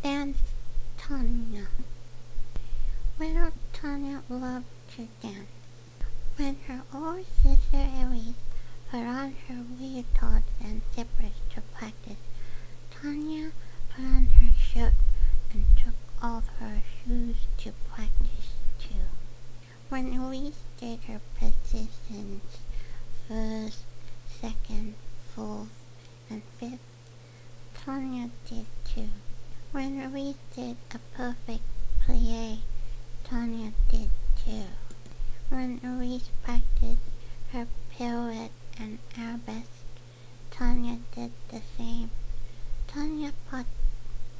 Dance Tanya. Little Tanya loved to dance. When her older sister Elise put on her leotards and zippers to practice, Tanya put on her shirt and took off her shoes to practice too. When Elise did her positions, first, second, fourth, and fifth, Tanya did too. When Elise did a perfect plie, Tanya did too. When Elise practiced her pirouette and arabesque, Tanya did the same. Tanya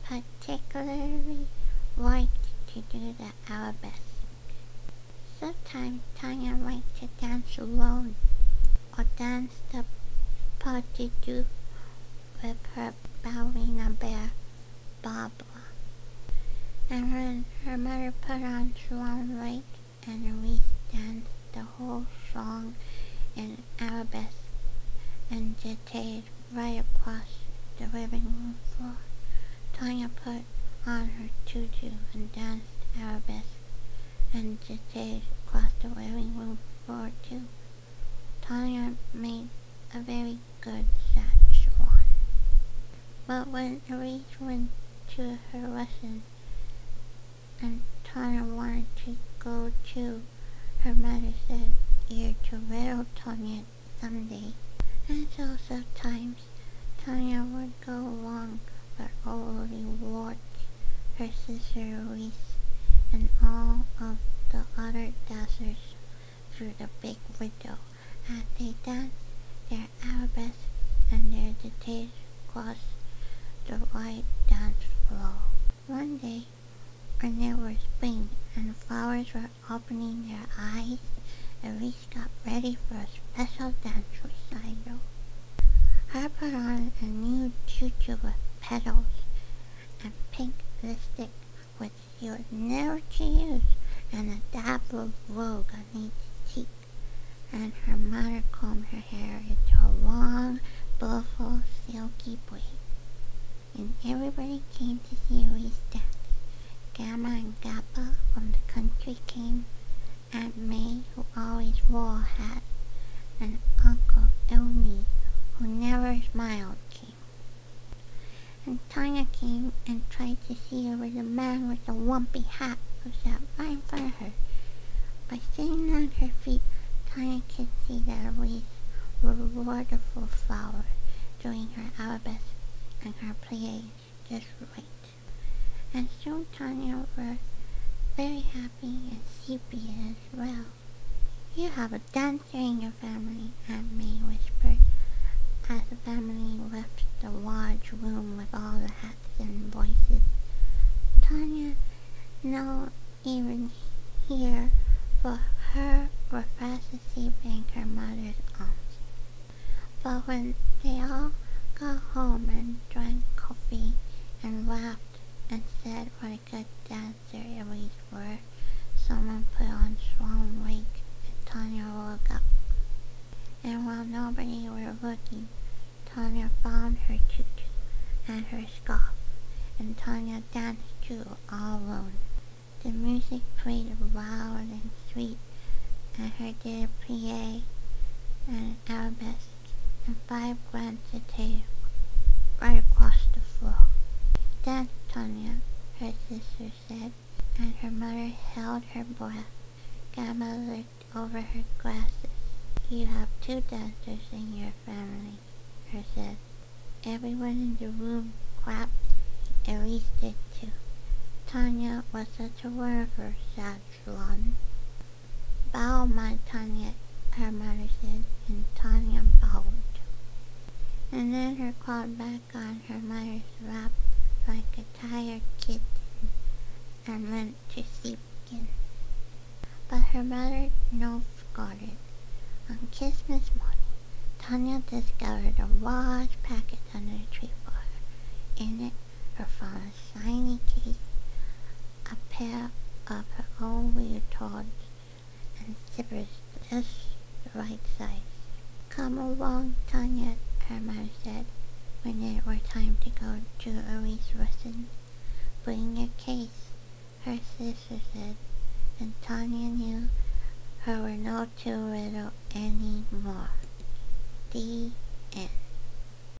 particularly liked to do the arabesque. Sometimes Tanya liked to dance alone, or dance the pas de deux with her ballerina bear, Barbara. And when her mother put on Swan Lake and Elise danced the whole song in arabesque and jetted right across the living room floor, Tanya put on her tutu and danced arabesque and jetted across the living room floor too. Tanya made a very good Szechuan. But when Elise went to her lesson and Tanya wanted to go too, her mother said, "You're too little, Tanya, someday." And so sometimes Tanya would go along, but only watch her sister Elise and all of the other dancers through the big window as they danced their arabesque and their details across the wide dance floor. One day, when it was spring and the flowers were opening their eyes, Elise got ready for a special dance recital. Her put on a new tutu with petals and pink lipstick which she was never to use, and a dab of rogue on each cheek, and her mother combed her hair into a long, beautiful, silky braid. And everybody came to see Elise dance. Gamma and Gappa from the country came, Aunt May, who always wore a hat, and Uncle Elnie, who never smiled, came. And Tanya came and tried to see her with the man with the lumpy hat who sat right in front of her. By sitting on her feet, Tanya could see that Elise was a wonderful flower, doing her arabesque and her plies just right. And soon Tanya was very happy and sleepy as well. "You have a dancer in your family," Aunt May whispered, as the family left the large room with all the hats and voices. Tanya, not even here, for her were fast asleep in her mother's arms. But when they all got home and drank coffee and laughed and said what a good dancer Elise were, someone put on Swan Lake and Tanya woke up. And while nobody were looking, Tanya found her tutu and her scarf, and Tanya danced too all alone. The music played loud and sweet, and her did a plie and an arabesque and 5 grand sautés right across the floor. "Dance, Tanya," her sister said, and her mother held her breath. Gamma looked over her glasses. "You have 2 dancers in your family," her said. Everyone in the room clapped. Elise did too. Tanya was such a wonderful Szechuan. "Bow, my Tanya," her mother said, and Tanya bowed. And then her crawled back on her mother's lap like a tired kitten and went to sleep again. But her mother no forgot it. On Christmas morning, Tanya discovered a large packet under the tree for her. In it were found a shiny case, a pair of her own leotards, and zippers just the right size. "Come along, Tanya," her mother said, when it were time to go to Elise's lesson. put in your case, her sister said, and Tanya knew her were no too little anymore. The end.